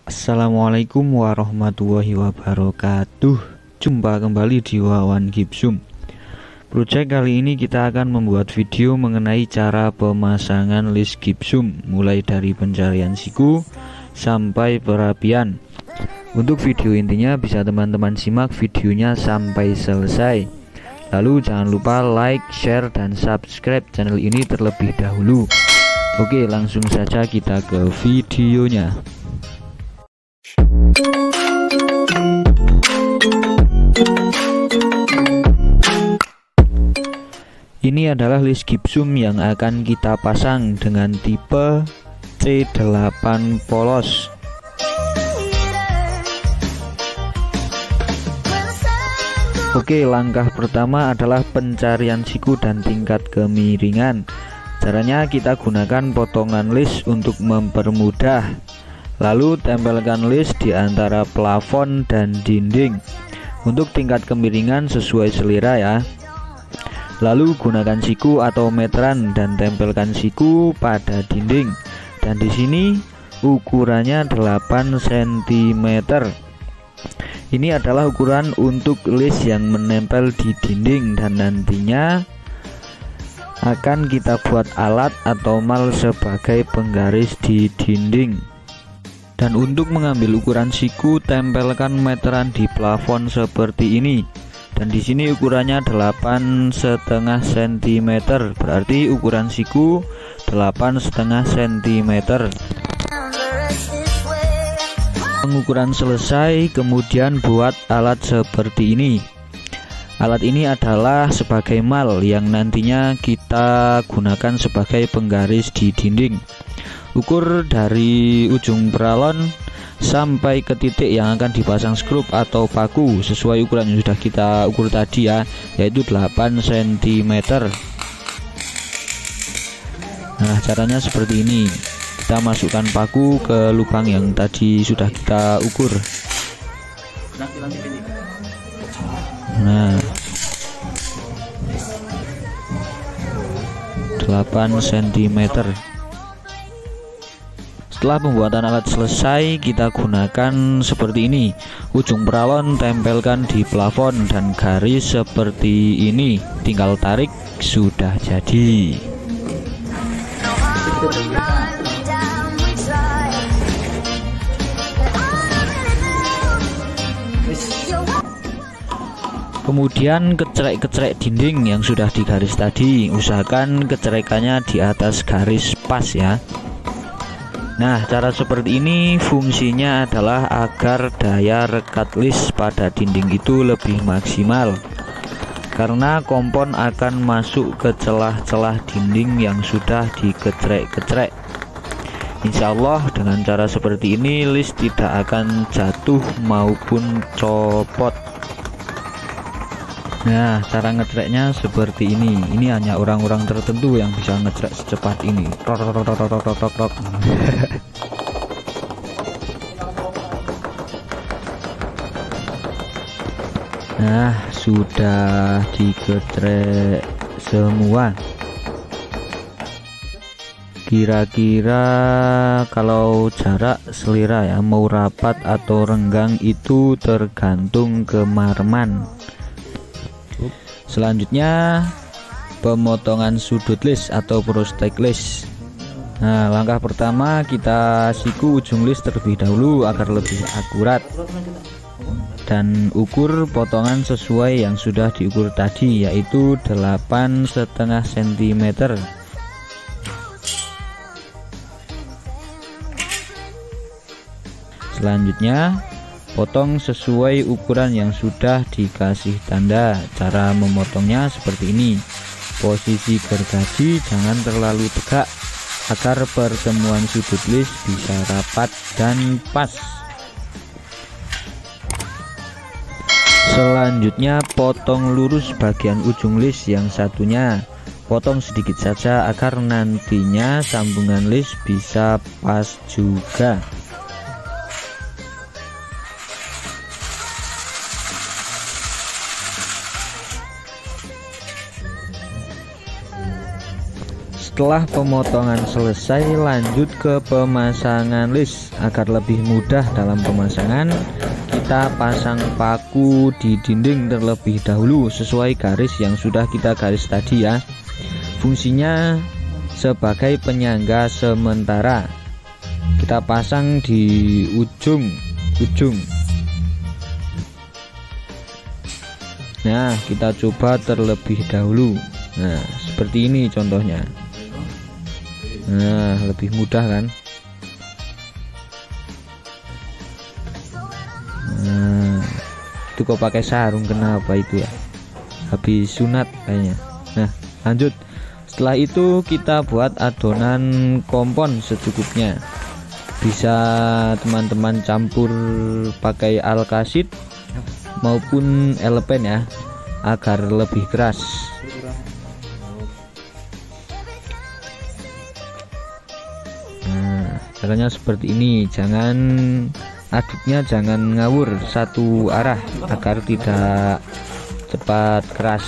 Assalamualaikum warahmatullahi wabarakatuh. Jumpa kembali di Wawan Gipsum. Project kali ini kita akan membuat video mengenai cara pemasangan list gipsum, mulai dari pencarian siku sampai perapian. Untuk video intinya bisa teman-teman simak videonya sampai selesai. Lalu jangan lupa like, share, dan subscribe channel ini terlebih dahulu. Oke, langsung saja kita ke videonya. Ini adalah list gipsum yang akan kita pasang dengan tipe C8 polos. Oke, langkah pertama adalah pencarian siku dan tingkat kemiringan. Caranya kita gunakan potongan list untuk mempermudah. Lalu tempelkan list di antara plafon dan dinding. Untuk tingkat kemiringan sesuai selera ya. Lalu gunakan siku atau meteran dan tempelkan siku pada dinding. Dan di sini ukurannya 8 cm. Ini adalah ukuran untuk list yang menempel di dinding dan nantinya akan kita buat alat atau mal sebagai penggaris di dinding. Dan untuk mengambil ukuran siku, tempelkan meteran di plafon seperti ini. Dan di sini ukurannya 8,5 cm, berarti ukuran siku 8,5 cm. Pengukuran selesai, kemudian buat alat seperti ini. Alat ini adalah sebagai mal yang nantinya kita gunakan sebagai penggaris di dinding. Ukur dari ujung peralon sampai ke titik yang akan dipasang skrup atau paku sesuai ukuran yang sudah kita ukur tadi ya, yaitu 8 cm. Nah, caranya seperti ini. Kita masukkan paku ke lubang yang tadi sudah kita ukur. Nah, 8 cm. Setelah pembuatan alat selesai, kita gunakan seperti ini. Ujung peralon tempelkan di plafon dan garis seperti ini. Tinggal tarik, sudah jadi. Kemudian kecerek-kecerek dinding yang sudah digaris tadi. Usahakan kecerekannya di atas garis pas ya. Nah, cara seperti ini fungsinya adalah agar daya rekat list pada dinding itu lebih maksimal, karena kompon akan masuk ke celah-celah dinding yang sudah dikecerek-kecerek. Insya Allah dengan cara seperti ini list tidak akan jatuh maupun copot. Nah, cara ngecereknya seperti ini. Ini hanya orang-orang tertentu yang bisa ngecerek secepat ini. Nah, sudah digecerek semua. Kira-kira kalau jarak selera ya, mau rapat atau renggang itu tergantung kemarman. Selanjutnya pemotongan sudut list atau prostek list. Nah, langkah pertama kita siku ujung list terlebih dahulu agar lebih akurat. Dan ukur potongan sesuai yang sudah diukur tadi, yaitu 8,5 cm. Selanjutnya potong sesuai ukuran yang sudah dikasih tanda. Cara memotongnya seperti ini. Posisi gergaji jangan terlalu tegak agar pertemuan sudut list bisa rapat dan pas. Selanjutnya potong lurus bagian ujung list yang satunya. Potong sedikit saja agar nantinya sambungan list bisa pas juga. Setelah pemotongan selesai, lanjut ke pemasangan list. Agar lebih mudah dalam pemasangan, kita pasang paku di dinding terlebih dahulu sesuai garis yang sudah kita garis tadi ya. Fungsinya sebagai penyangga sementara. Kita pasang di ujung. Nah, kita coba terlebih dahulu. Nah, seperti ini contohnya. Nah, lebih mudah kan? Nah, itu kok pakai sarung, kenapa itu ya? Habis sunat kayaknya. Nah, lanjut. Setelah itu kita buat adonan kompon secukupnya. Bisa teman-teman campur pakai alkasid maupun elpen ya, agar lebih keras. Nah, caranya seperti ini. Aduknya jangan ngawur satu arah agar tidak cepat keras.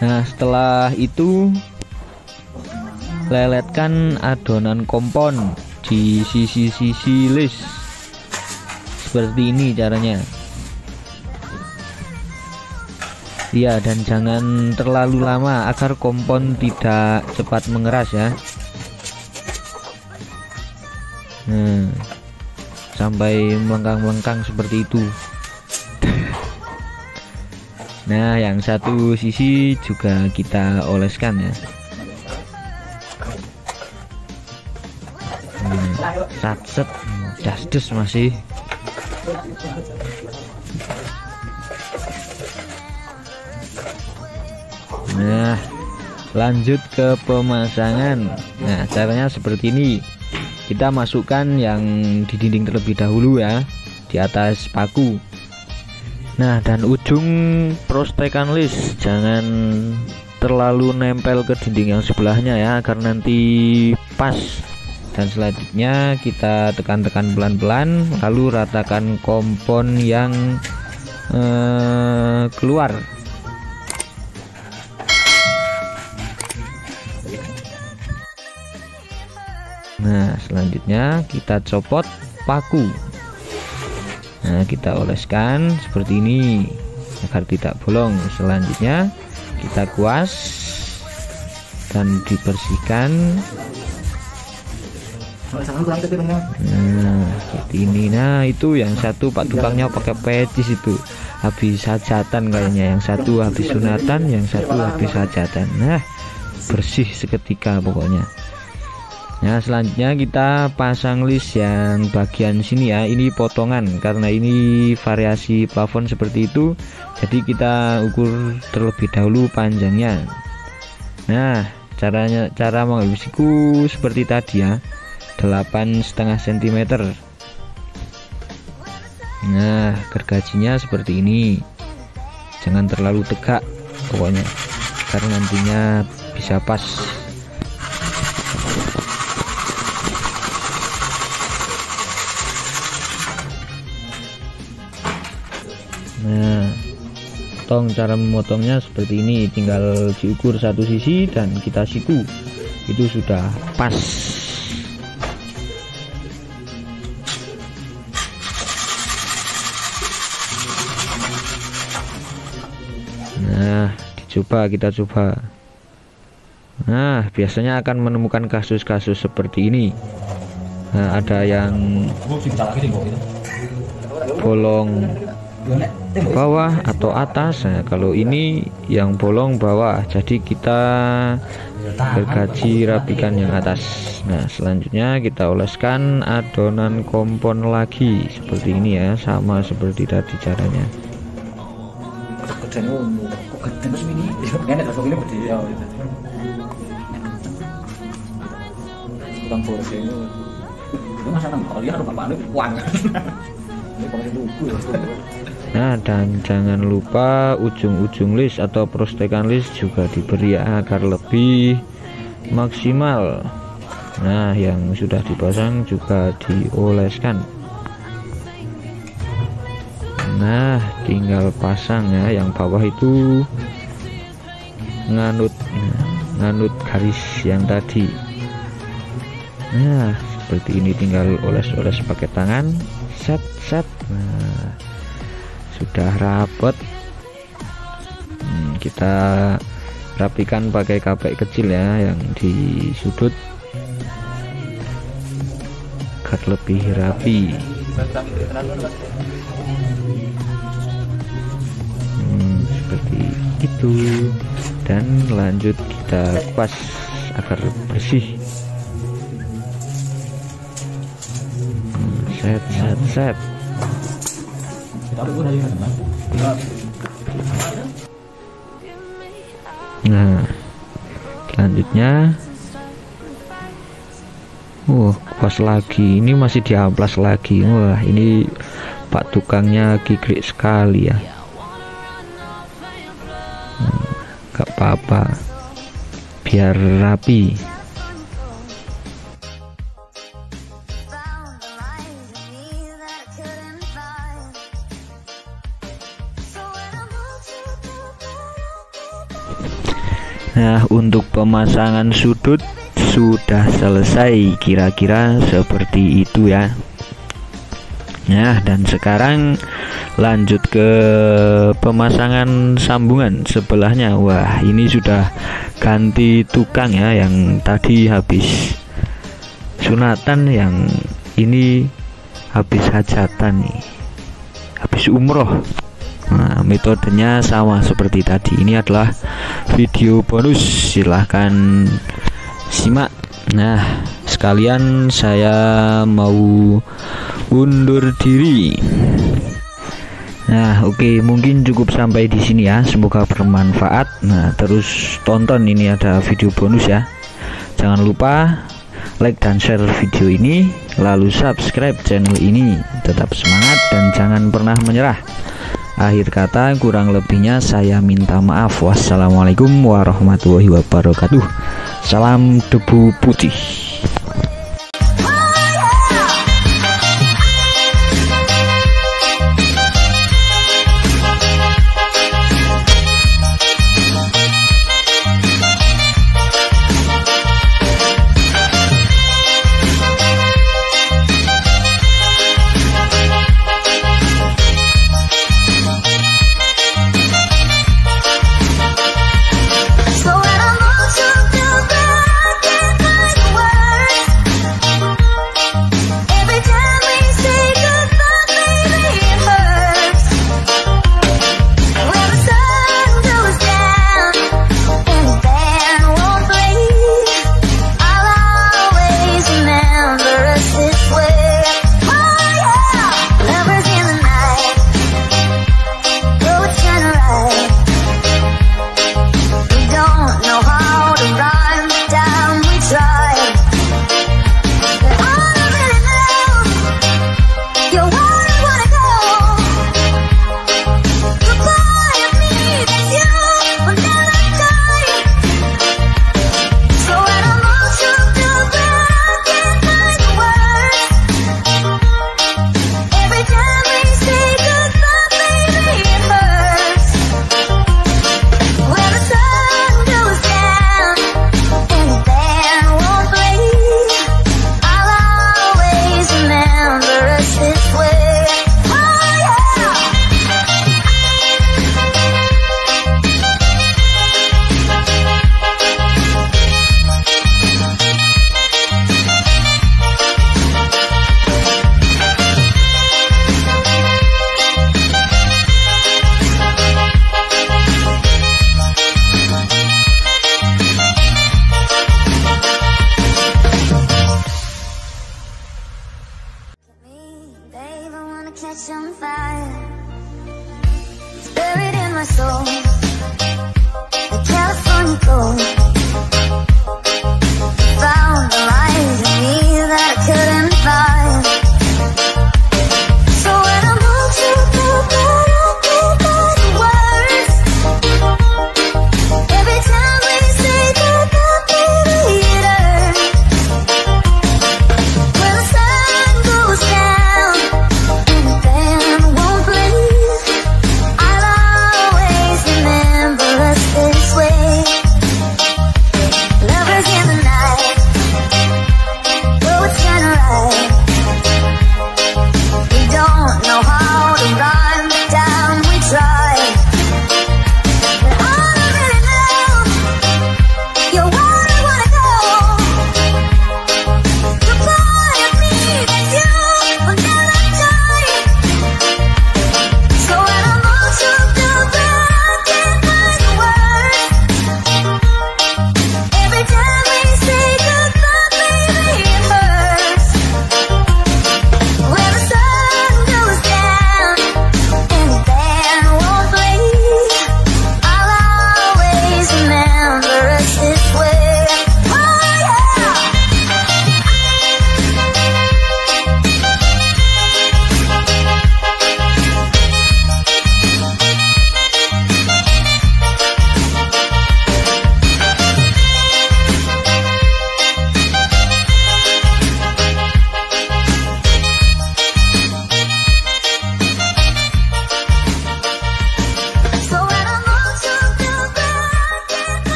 Nah, setelah itu leletkan adonan kompon di sisi-sisi list. Seperti ini caranya. Iya, dan jangan terlalu lama agar kompon tidak cepat mengeras ya. Nah, sampai melengkang-melengkang seperti itu. Nah, yang satu sisi juga kita oleskan ya. Satset, dasdes masih. Nah, lanjut ke pemasangan. Nah, caranya seperti ini. Kita masukkan yang di dinding terlebih dahulu ya, di atas paku. Nah, dan ujung prostekan list jangan terlalu nempel ke dinding yang sebelahnya ya, agar nanti pas. Dan selanjutnya kita tekan-tekan pelan-pelan, lalu ratakan kompon yang keluar. Nah, selanjutnya kita copot paku. Nah, kita oleskan seperti ini agar tidak bolong. Selanjutnya kita kuas dan dibersihkan. Nah, seperti ini. Nah, itu yang satu Pak tukangnya pakai pecis itu. Habis hajatan kayaknya. Yang satu habis sunatan, yang satu habis hajatan. Nah, bersih seketika pokoknya. Nah, selanjutnya kita pasang list yang bagian sini ya. Ini potongan karena ini variasi plafon seperti itu. Jadi kita ukur terlebih dahulu panjangnya. Nah, cara mengelus-siku seperti tadi ya. 8,5 cm. Nah, gergajinya seperti ini. Jangan terlalu tegak pokoknya, karena nantinya bisa pas. Nah, cara memotongnya seperti ini. Tinggal diukur satu sisi dan kita siku. Itu sudah pas. Nah, kita coba. Nah, biasanya akan menemukan kasus-kasus seperti ini. Nah, ada yang bolong bawah atau atas. Nah, kalau ini yang bolong bawah, jadi kita gergaji rapikan yang atas. Nah, selanjutnya kita oleskan adonan kompon lagi seperti ini ya, sama seperti tadi caranya. Nah, dan jangan lupa ujung-ujung list atau prostekan list juga diberi agar lebih maksimal. Nah, yang sudah dipasang juga dioleskan. Nah, tinggal pasang ya, yang bawah itu nganut garis yang tadi. Nah, seperti ini, tinggal oles-oles pakai tangan, set. Nah, sudah rapet. Kita rapikan pakai kapek kecil ya, yang di sudut agar lebih rapi. Seperti itu, dan lanjut kita kuas agar bersih. Set. Nah, selanjutnya kuas lagi, ini masih diamplas lagi. Wah, ini Pak tukangnya gigrik sekali ya. Gak apa-apa, biar rapi. Nah, untuk pemasangan sudut sudah selesai, kira-kira seperti itu ya. Nah, dan sekarang lanjut ke pemasangan sambungan sebelahnya. Wah, ini sudah ganti tukang ya, yang tadi habis sunatan, yang ini habis hajatan nih, habis umroh. Nah, metodenya sama seperti tadi. Ini adalah video bonus, silahkan simak. Nah, sekalian saya mau undur diri. Nah, oke, mungkin cukup sampai di sini ya. Semoga bermanfaat. Nah, terus tonton, ini ada video bonus ya. Jangan lupa like dan share video ini, lalu subscribe channel ini. Tetap semangat dan jangan pernah menyerah. Akhir kata, kurang lebihnya saya minta maaf. Wassalamualaikum warahmatullahi wabarakatuh. Salam debu putih.